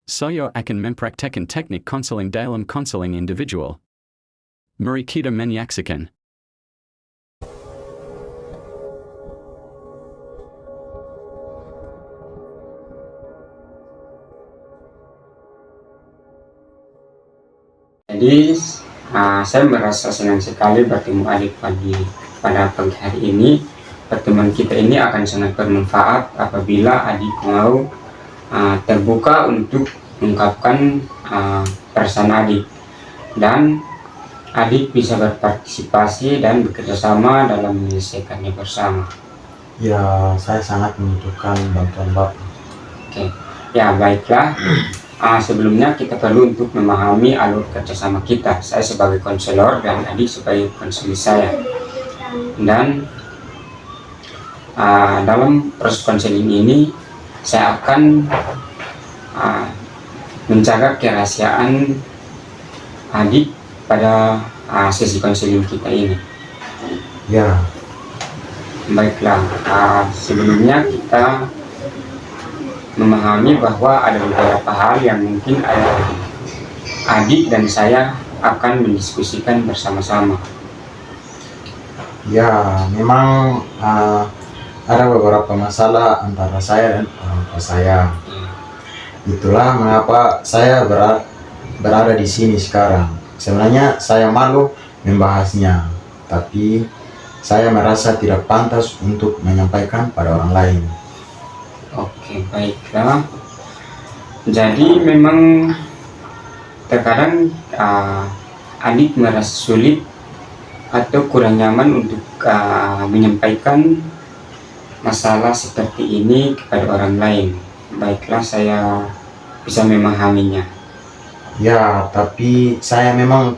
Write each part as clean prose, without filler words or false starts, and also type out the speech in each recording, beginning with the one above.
Saya akan mempraktekkan teknik konseling dalam konseling individual. Mari kita menyaksikan. Jadi saya merasa senang sekali bertemu adik pada pagi hari ini. Pertemuan kita ini akan sangat bermanfaat apabila adik mau terbuka untuk mengungkapkan perasaan adik, dan adik bisa berpartisipasi dan bekerjasama dalam menyelesaikannya bersama. Ya, saya sangat membutuhkan bantuan Bapak. Oke, ya baiklah. Sebelumnya kita perlu untuk memahami alur kerjasama kita. Saya sebagai konselor dan adik sebagai konselor saya. Dan dalam proses konseling ini saya akan menjaga kerahasiaan adik pada sesi konseling kita ini. Ya, Baiklah, sebelumnya kita memahami bahwa ada beberapa hal yang mungkin adik dan saya akan mendiskusikan bersama-sama. ya memang ada beberapa masalah antara saya dan orang tua saya. Itulah mengapa saya berada di sini sekarang. Sebenarnya saya malu membahasnya, tapi saya merasa tidak pantas untuk menyampaikan pada orang lain. Oke, baiklah. Jadi memang terkadang adik merasa sulit atau kurang nyaman untuk menyampaikan masalah seperti ini kepada orang lain. Baiklah, saya bisa memahaminya. Ya, tapi saya memang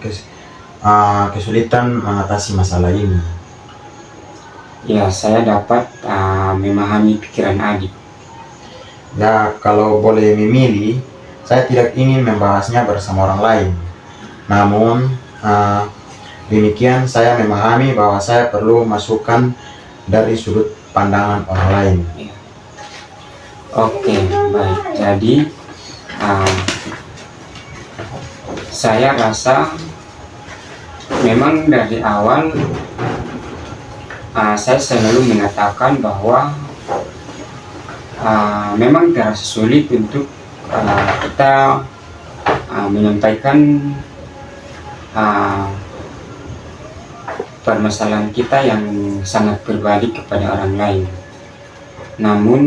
kesulitan mengatasi masalah ini. Ya, saya dapat memahami pikiran adik. Ya, kalau boleh memilih, saya tidak ingin membahasnya bersama orang lain. Namun, demikian saya memahami bahwa saya perlu masukan dari sudut pandangan orang lain. Oke, baik. Jadi, saya rasa memang dari awal saya selalu mengatakan bahwa memang terasa sulit untuk kita menyampaikan permasalahan kita yang sangat pribadi kepada orang lain. Namun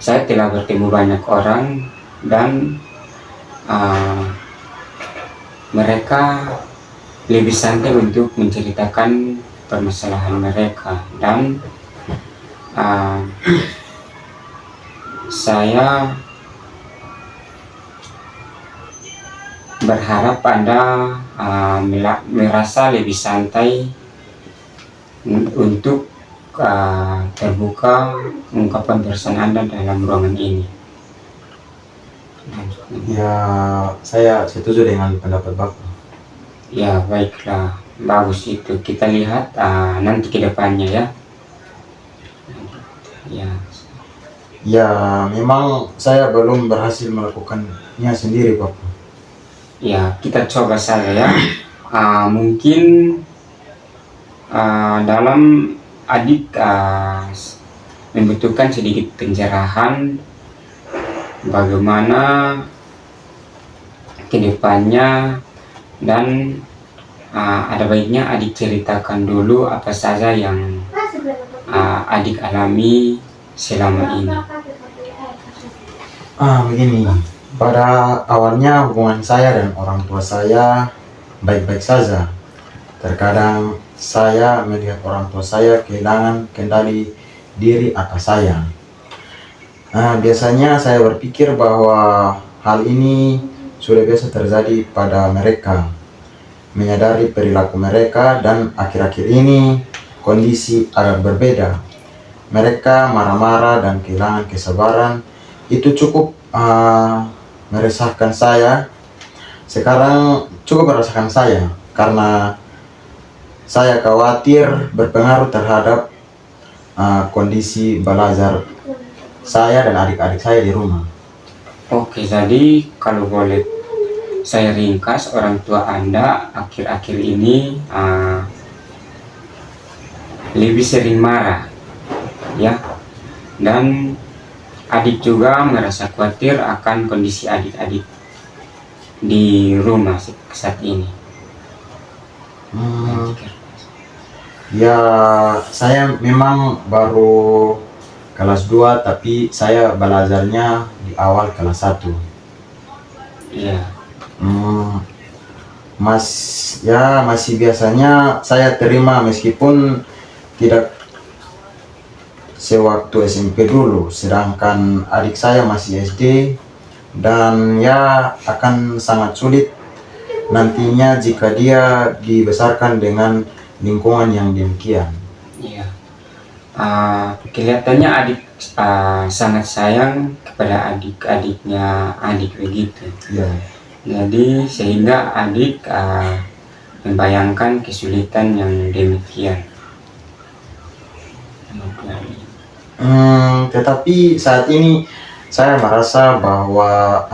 saya telah bertemu banyak orang dan mereka lebih santai untuk menceritakan permasalahan mereka, dan saya berharap Anda merasa lebih santai untuk terbuka mengungkapkan perasaan Anda dalam ruangan ini. Ya, saya setuju dengan pendapat Bapak. Ya, baiklah, bagus itu. Kita lihat nanti ke depannya ya. Ya, memang saya belum berhasil melakukannya sendiri, Bapak. Ya, kita coba saja ya. Mungkin dalam adik membutuhkan sedikit pencerahan bagaimana kedepannya, dan ada baiknya adik ceritakan dulu apa saja yang adik alami selama ini. Begini, pada awalnya hubungan saya dan orang tua saya baik-baik saja. Terkadang saya melihat orang tua saya kehilangan kendali diri atas saya. Biasanya saya berpikir bahwa hal ini sudah biasa terjadi pada mereka. Menyadari perilaku mereka, dan akhir-akhir ini kondisi agak berbeda. Mereka marah-marah dan kehilangan kesabaran. Itu cukup meresahkan saya. Sekarang cukup merasakan saya karena saya khawatir berpengaruh terhadap kondisi belajar saya dan adik-adik saya di rumah. Oke, jadi kalau boleh saya ringkas, orang tua Anda akhir-akhir ini lebih sering marah, ya, dan adik juga merasa khawatir akan kondisi adik-adik di rumah saat ini. Ya, saya memang baru kelas 2, tapi saya belajarnya di awal kelas 1. Iya. Masih biasanya saya terima meskipun tidak sewaktu SMP dulu, sedangkan adik saya masih SD, dan ya akan sangat sulit nantinya jika dia dibesarkan dengan lingkungan yang demikian. Iya. Kelihatannya adik sangat sayang kepada adik-adiknya begitu. Ya. Jadi sehingga adik membayangkan kesulitan yang demikian. Tetapi saat ini saya merasa bahwa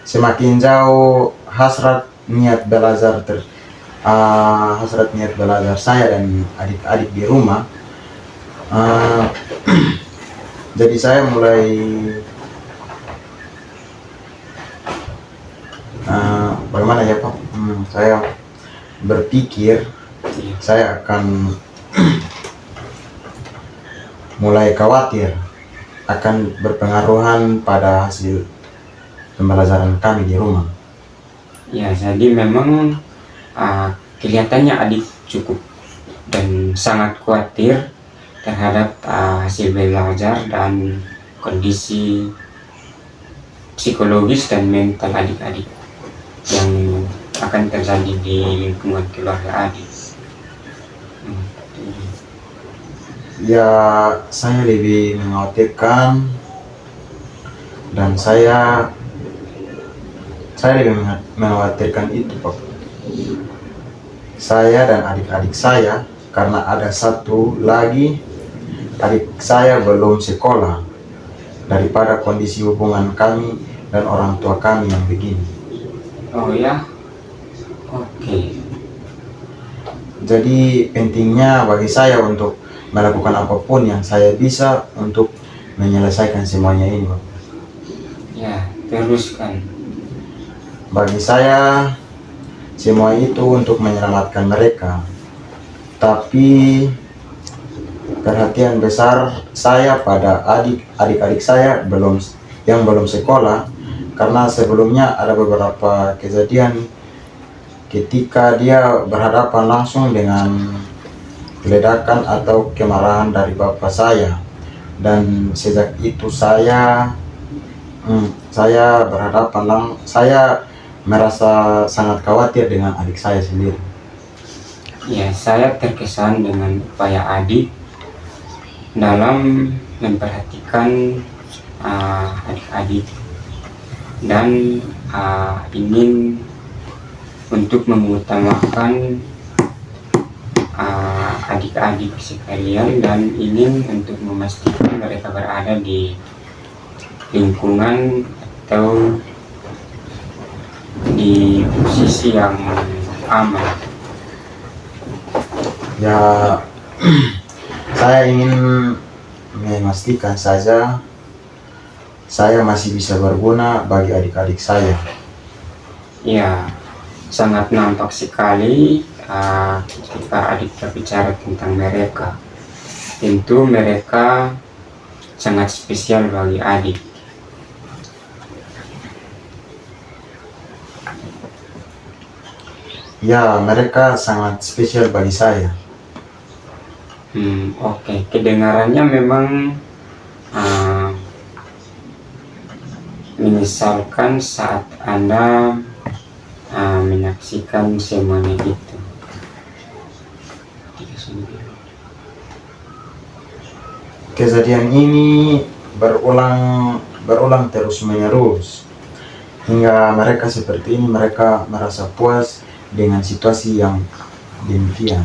semakin jauh hasrat niat belajar saya dan adik-adik di rumah, jadi saya mulai bagaimana ya Pak, saya berpikir saya akan mulai khawatir akan berpengaruhan pada hasil pembelajaran kami di rumah. Ya, jadi memang kelihatannya adik cukup dan sangat khawatir terhadap hasil belajar dan kondisi psikologis dan mental adik-adik yang akan terjadi di lingkungan keluarga adik. Ya, saya lebih mengkhawatirkan dan saya lebih mengkhawatirkan itu Pak. Saya dan adik-adik saya, karena ada satu lagi adik saya belum sekolah, daripada kondisi hubungan kami dan orang tua kami yang begini. Oh ya, oke. Jadi pentingnya bagi saya untuk melakukan apapun yang saya bisa untuk menyelesaikan semuanya ini Pak. Ya, teruskan. Bagi saya semua itu untuk menyelamatkan mereka, tapi perhatian besar saya pada adik-adik saya yang belum sekolah, karena sebelumnya ada beberapa kejadian ketika dia berhadapan langsung dengan ledakan atau kemarahan dari bapak saya, dan sejak itu saya merasa sangat khawatir dengan adik saya sendiri. Ya, saya terkesan dengan upaya adik dalam memperhatikan adik-adik dan ingin untuk mengutamakan adik-adik sekalian dan ingin untuk memastikan mereka berada di lingkungan atau di posisi yang aman. Ya, saya ingin memastikan saja saya masih bisa berguna bagi adik-adik saya. Ya, sangat nampak sekali ketika adik berbicara tentang mereka. Tentu mereka sangat spesial bagi adik. Ya, mereka sangat spesial bagi saya. Oke. Kedengarannya memang menyesalkan saat Anda menyaksikan semuanya itu. Kejadian ini berulang terus menerus hingga mereka seperti ini, mereka merasa puas dengan situasi yang demikian.